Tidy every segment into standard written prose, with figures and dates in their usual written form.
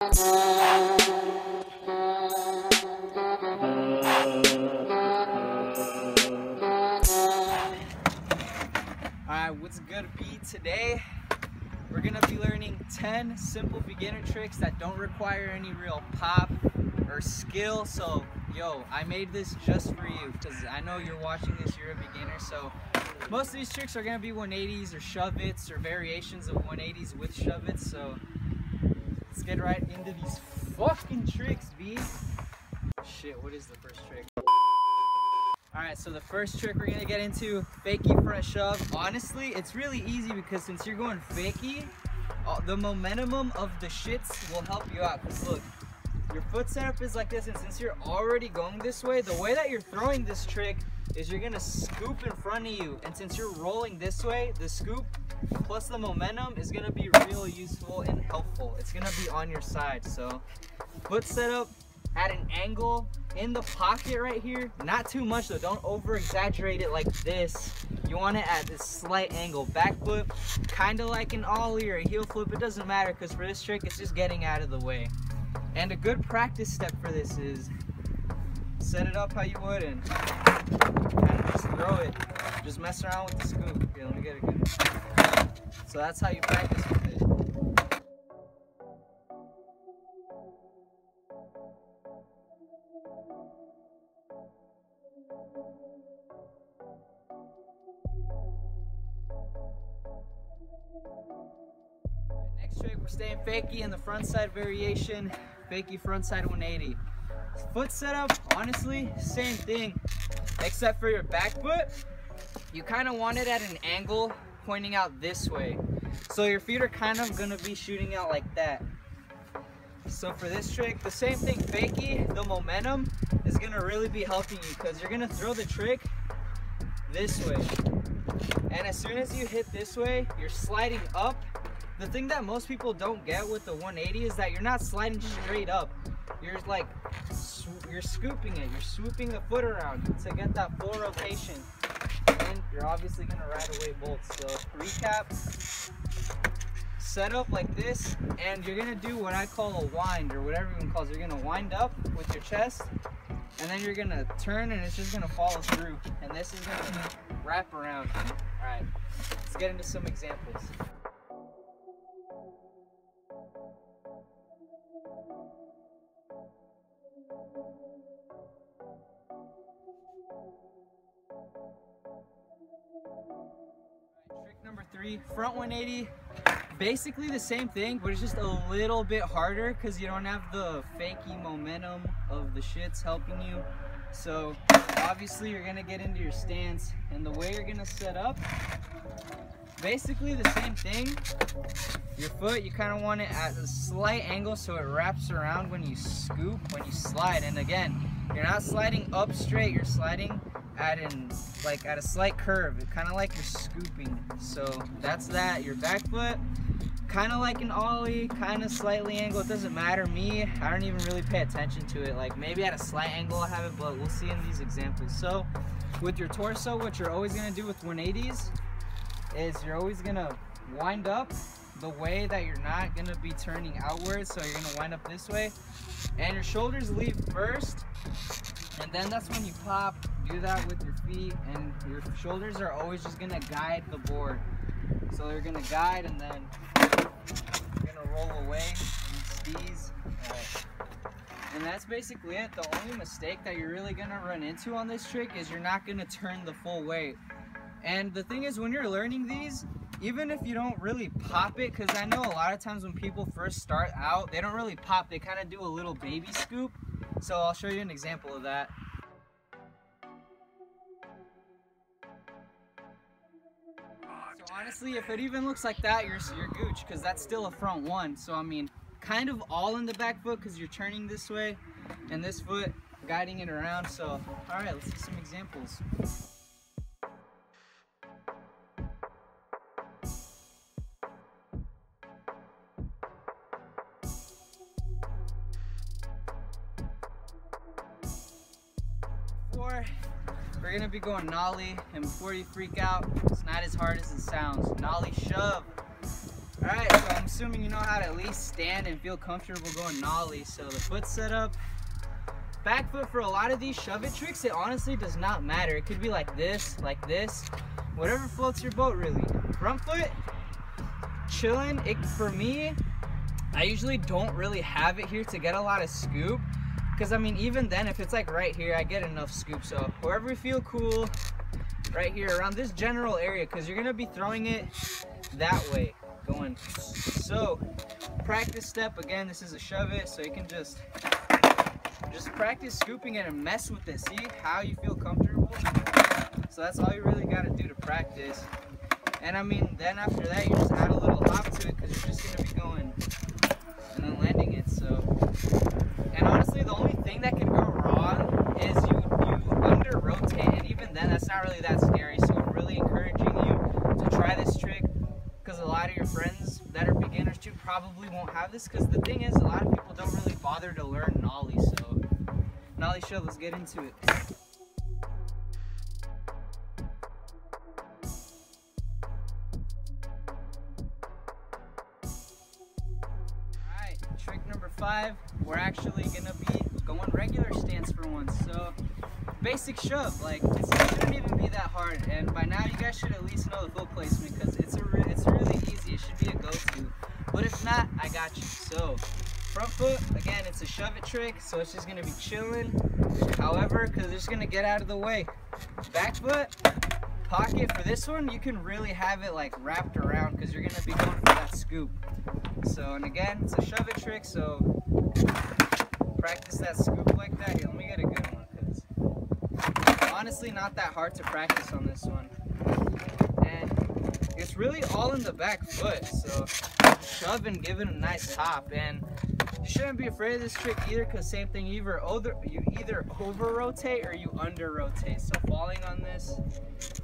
Alright, what's good, B? Today we're gonna be learning 10 simple beginner tricks that don't require any real pop or skill. So yo, I made this just for you because I know you're watching this, you're a beginner. So most of these tricks are gonna be 180s or shove-its or variations of 180s with shove-its. So let's get right into these fucking tricks, B. Shit, what is the first trick? Alright, so the first trick we're gonna get into, fakie front shove. Honestly, it's really easy because since you're going fakie, the momentum of the shits will help you out. Because look, your foot setup is like this, and since you're already going this way, the way that you're throwing this trick is you're gonna scoop in front of you. And since you're rolling this way, the scoop plus the momentum is gonna be real useful and helpful. It's gonna be on your side. So foot setup at an angle in the pocket right here, not too much though, don't over exaggerate it like this. You want it at this slight angle. Back flip, kind of like an ollie or a heel flip, it doesn't matter because for this trick it's just getting out of the way. And a good practice step for this is set it up how you would and kind of just throw it, just mess around with the scoop. Here, let me get it good. So that's how you practice with it. Next trick, we're staying fakie in the front side variation, fakie front side 180. Foot setup, honestly, same thing, except for your back foot, you kind of want it at an angle pointing out this way. So your feet are kind of going to be shooting out like that. So for this trick, the same thing, fakie, the momentum is going to really be helping you because you're going to throw the trick this way. And as soon as you hit this way, you're sliding up. The thing that most people don't get with the 180 is that you're not sliding straight up. You're like, you're scooping it. You're swooping the foot around to get that full rotation. And you're obviously gonna ride away bolts. So recap, set up like this, and you're gonna do what I call a wind, or whatever everyone calls it. You're gonna wind up with your chest, and then you're gonna turn and it's just gonna follow through. And this is gonna wrap around. All right, let's get into some examples. Trick number 3, front 180. Basically the same thing, but it's just a little bit harder because you don't have the fakie momentum of the shits helping you. So obviously you're gonna get into your stance, and the way you're gonna set up, basically the same thing. Your foot, you kind of want it at a slight angle so it wraps around when you scoop, when you slide. And again, you're not sliding up straight, you're sliding at a slight curve, kind of like you're scooping. So that's that. Your back foot, kind of like an ollie, kind of slightly angled. It doesn't matter. Me, I don't even really pay attention to it. Like maybe at a slight angle I have it, but we'll see in these examples. So with your torso, what you're always going to do with 180s is you're always going to wind up the way that you're not going to be turning outwards. So you're going to wind up this way, and your shoulders leave first, and then that's when you pop. Do that with your feet, and your shoulders are always just going to guide the board. So they're going to guide, and then you're going to roll away and steeze. Alright. And that's basically it. The only mistake that you're really going to run into on this trick is you're not going to turn the full weight. And the thing is, when you're learning these, even if you don't really pop it, because I know a lot of times when people first start out, they don't really pop, they kind of do a little baby scoop. So I'll show you an example of that. So honestly, if it even looks like that, you're gooch, because that's still a front one. So I mean, kind of all in the back foot because you're turning this way, and this foot guiding it around. So all right, let's see some examples. We're gonna be going nollie, and before you freak out, it's not as hard as it sounds. Nollie shove. Alright, so I'm assuming you know how to at least stand and feel comfortable going nollie. So the foot setup, back foot for a lot of these shove it tricks, it honestly does not matter. It could be like this, whatever floats your boat really. Front foot, chilling. For me, I usually don't really have it here to get a lot of scoop. Because I mean, even then, if it's like right here, I get enough scoop. So wherever you feel cool, right here around this general area, because you're gonna be throwing it that way, going. So practice step, again, this is a shove it, so you can just practice scooping it and mess with it. See how you feel comfortable. So that's all you really got to do to practice. And I mean, then after that, you just add a little hop to it, because you're just going to be going and then landing it. So, and honestly, the only thing that can go wrong is you under rotate, and even then, that's not really that scary. So I'm really encouraging you to try this trick, because a lot of your friends that are beginners too probably won't have this, because the thing is, a lot of people don't really bother to learn nollie. So nollie shove, let's get into it. Alright, trick number 5, we're actually gonna be going regular stance for once. So basic shove, like it shouldn't even be that hard, and by now you guys should at least know the foot placement, because it's really easy. It should be a go-to, but if not, I got you. So front foot, again, it's a shove it trick, so it's just gonna be chilling. However, because it's gonna get out of the way. Back foot, pocket. For this one, you can really have it like wrapped around, because you're gonna be going for that scoop. So, and again, it's a shove it trick, so practice that scoop like that. Here, let me get a good one, because honestly, not that hard to practice on this one. And it's really all in the back foot, so shove and give it a nice hop. And you shouldn't be afraid of this trick either, because same thing, you either over rotate or you under rotate. So falling on this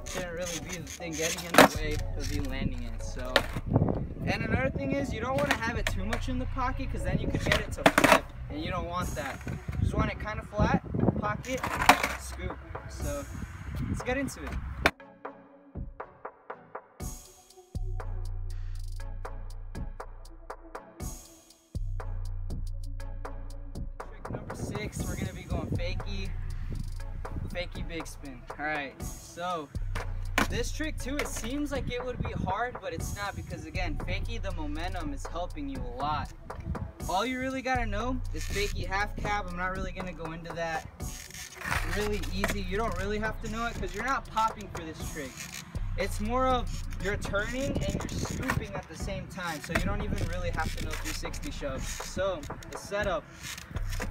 shouldn't really be the thing getting in the way of you landing it. So, and another thing is, you don't want to have it too much in the pocket, because then you could get it to flip, and you don't want that. You just want it kind of flat, pocket, scoop. So let's get into it. Trick number 6, we're gonna be going Fakie big spin. All right, so this trick too, it seems like it would be hard, but it's not, because again, Fakie, the momentum is helping you a lot. All you really gotta know is Fakie half cab. I'm not really gonna go into that. Really easy. You don't really have to know it, because you're not popping for this trick. It's more of you're turning and you're scooping at the same time, so you don't even really have to know 360 shoves. So the setup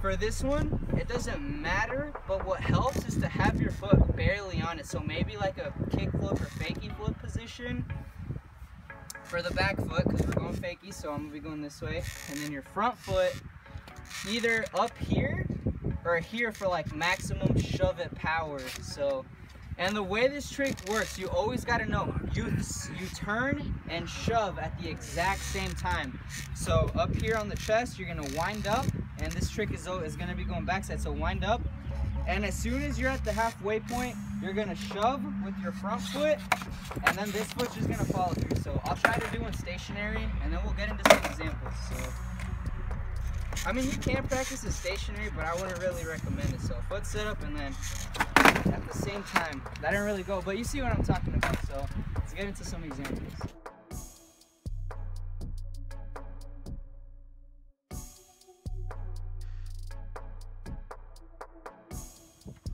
for this one, it doesn't matter, but what helps is to have your foot barely on it. So maybe like a kick flip or Fakie flip position for the back foot, because we're going Fakie, so I'm gonna be going this way. And then your front foot either up here or here for like maximum shove it power. So, and the way this trick works, you always got to know you turn and shove at the exact same time. So up here on the chest, you're gonna wind up, and this trick is going to be going backside. So wind up, and as soon as you're at the halfway point, you're gonna shove with your front foot, and then this foot's just gonna follow through. So I'll try to do one stationary, and then we'll get into some examples. So I mean, you can practice it stationary, but I wouldn't really recommend it. So foot setup, and then at the same time, that didn't really go, but you see what I'm talking about. So let's get into some examples.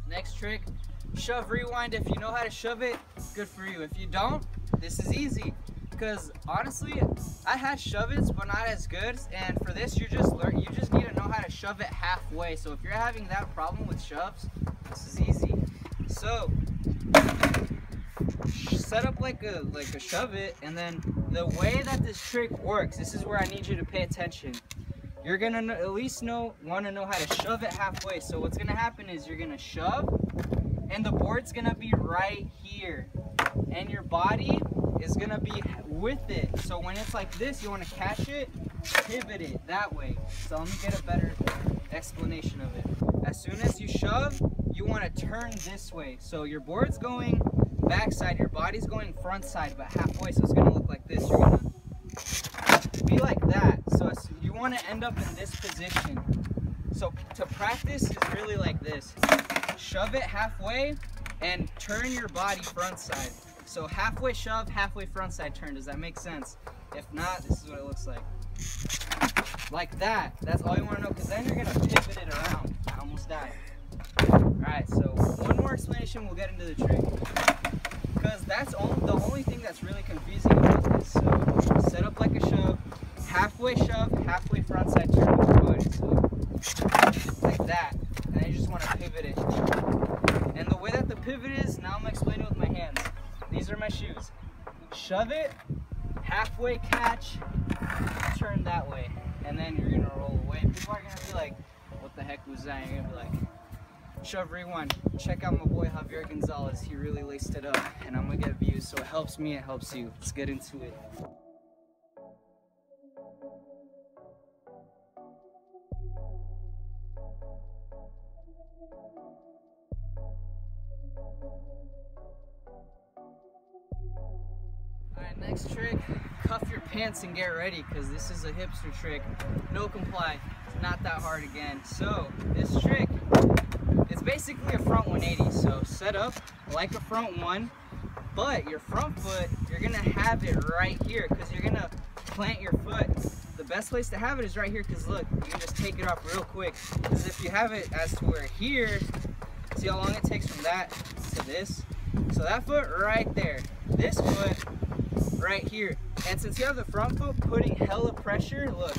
Next trick, shove rewind. If you know how to shove it, good for you. If you don't, this is easy. Because honestly, I had shove-its, but not as good. And for this, you just need to know how to shove it halfway. So if you're having that problem with shoves, this is easy. So set up like a shove-it, and then the way that this trick works, this is where I need you to pay attention. You're gonna at least want to know how to shove it halfway. So what's gonna happen is you're gonna shove, and the board's gonna be right here, and your body is gonna be with it. So when it's like this, you want to catch it, pivot it that way. So let me get a better explanation of it. As soon as you shove, you want to turn this way. So your board's going backside, your body's going front side, but halfway. So it's gonna look like this. You're gonna be like that. So you want to end up in this position. So to practice is really like this. Shove it halfway and turn your body front side. So halfway shove, halfway front side turn. Does that make sense? If not, this is what it looks like. Like that. That's all you want to know, because then you're going to pivot it around. I almost died. Alright, so one more explanation, we'll get into the trick. Because that's the only thing that's really confusing about this. So set up like a shove, halfway front side turn with your body. So like that. And then you just want to pivot it. And the way that the pivot is, now I'm going to explain it with my hands. These are my shoes. Shove it, halfway catch, turn that way. And then you're going to roll away. People are going to be like, what the heck was that? You're going to be like, shove rewind. Check out my boy Javier Gonzalez. He really laced it up. And I'm going to get views. So it helps me, it helps you. Let's get into it. Alright, next trick, cuff your pants and get ready, because this is a hipster trick. No comply, it's not that hard again. So this trick, it's basically a front 180. So set up like a front one, but your front foot, you're gonna have it right here, because you're gonna plant your foot. The best place to have it is right here, because look, you can just take it off real quick. Because if you have it as to where here, see how long it takes from that to this? So that foot right there, this foot right here. And since you have the front foot putting hella pressure, look,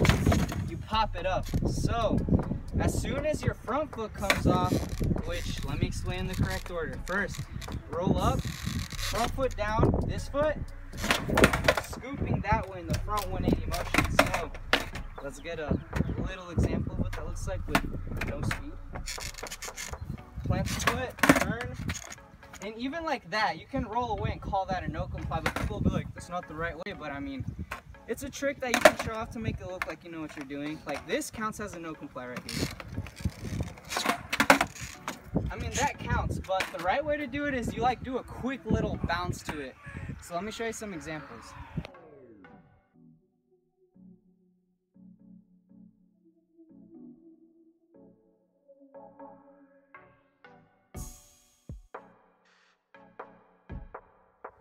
you pop it up. So as soon as your front foot comes off, which let me explain the correct order. First, roll up, front foot down, this foot, scooping that way in the front 180 motion. So let's get a little example of what that looks like with no speed. Plant the foot, turn. And even like that, you can roll away and call that a no comply, but people will be like, that's not the right way. But I mean, it's a trick that you can show off to make it look like you know what you're doing. Like this counts as a no comply right here. I mean, that counts, but the right way to do it is you like do a quick little bounce to it. So let me show you some examples.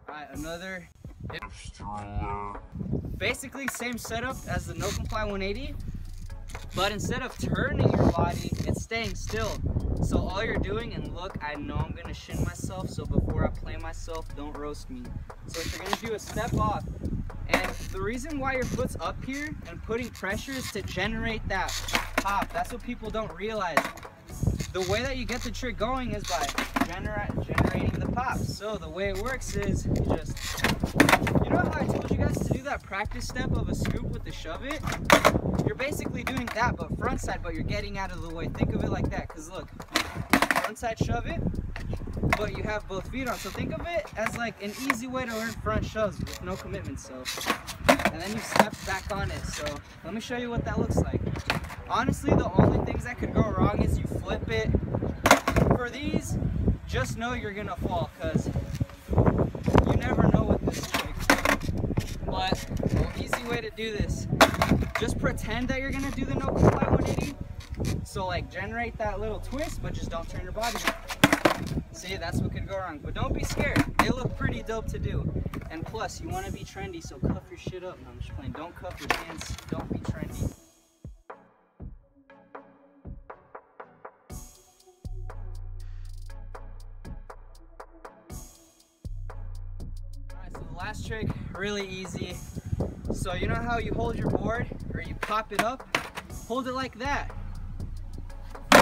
Alright, another. Basically same setup as the no comply 180, but instead of turning your body, it's staying still. So all you're doing, and look, I know I'm gonna shin myself, so before I play myself, don't roast me. So if you're gonna do a step off, and the reason why your foot's up here and putting pressure is to generate that pop. That's what people don't realize. The way that you get the trick going is by generating the pop. So the way it works is you just, you know how I told you guys to do that practice step of a scoop with the shove it? You're basically doing that, but front side, but you're getting out of the way. Think of it like that, because look, front side shove it, but you have both feet on. So think of it as like an easy way to learn front shoves with no commitment. So, and then you step back on it. So let me show you what that looks like. Honestly, the only things that could go wrong is you flip it. For these, just know you're gonna fall, because you never know with this trick. But an easy way to do this, just pretend that you're gonna do the no comply 180. So like generate that little twist, but just don't turn your body. See, that's what could go wrong. But don't be scared. They look pretty dope to do. And plus, you want to be trendy, so cuff your shit up. No, I'm just playing. Don't cuff your pants. Don't be trendy. Last trick, really easy. So you know how you hold your board or you pop it up? Hold it like that.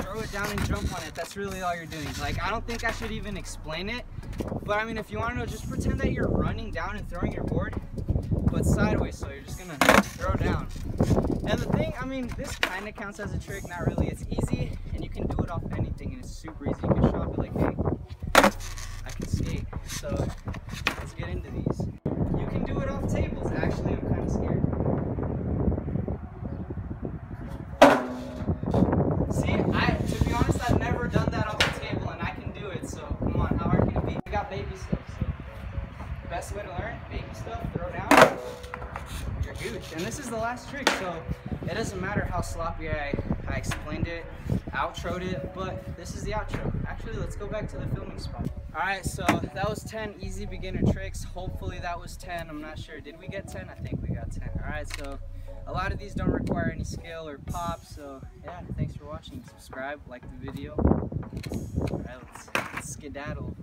Throw it down and jump on it. That's really all you're doing. Like, I don't think I should even explain it. But I mean, if you want to know, just pretend that you're running down and throwing your board, but sideways. So you're just gonna throw down. And the thing, I mean, this kind of counts as a trick. Not really. It's easy and you can do it off anything and it's super easy. You can show up like, hey, I can skate. So let's get into these. You can do it off tables. Actually, I'm kind of scared. See, to be honest, I've never done that off the table, and I can do it. So come on, how hard can it be? We got baby stuff. So best way to learn, baby stuff. Throw down. You're good. And this is the last trick, so it doesn't matter how sloppy I explained it, outroed it, but this is the outro. Actually, let's go back to the filming spot. All right, so that was 10 easy beginner tricks. Hopefully that was 10, I'm not sure. Did we get 10? I think we got 10. All right, so a lot of these don't require any skill or pop, so yeah, thanks for watching. Subscribe, like the video. All right, let's skedaddle.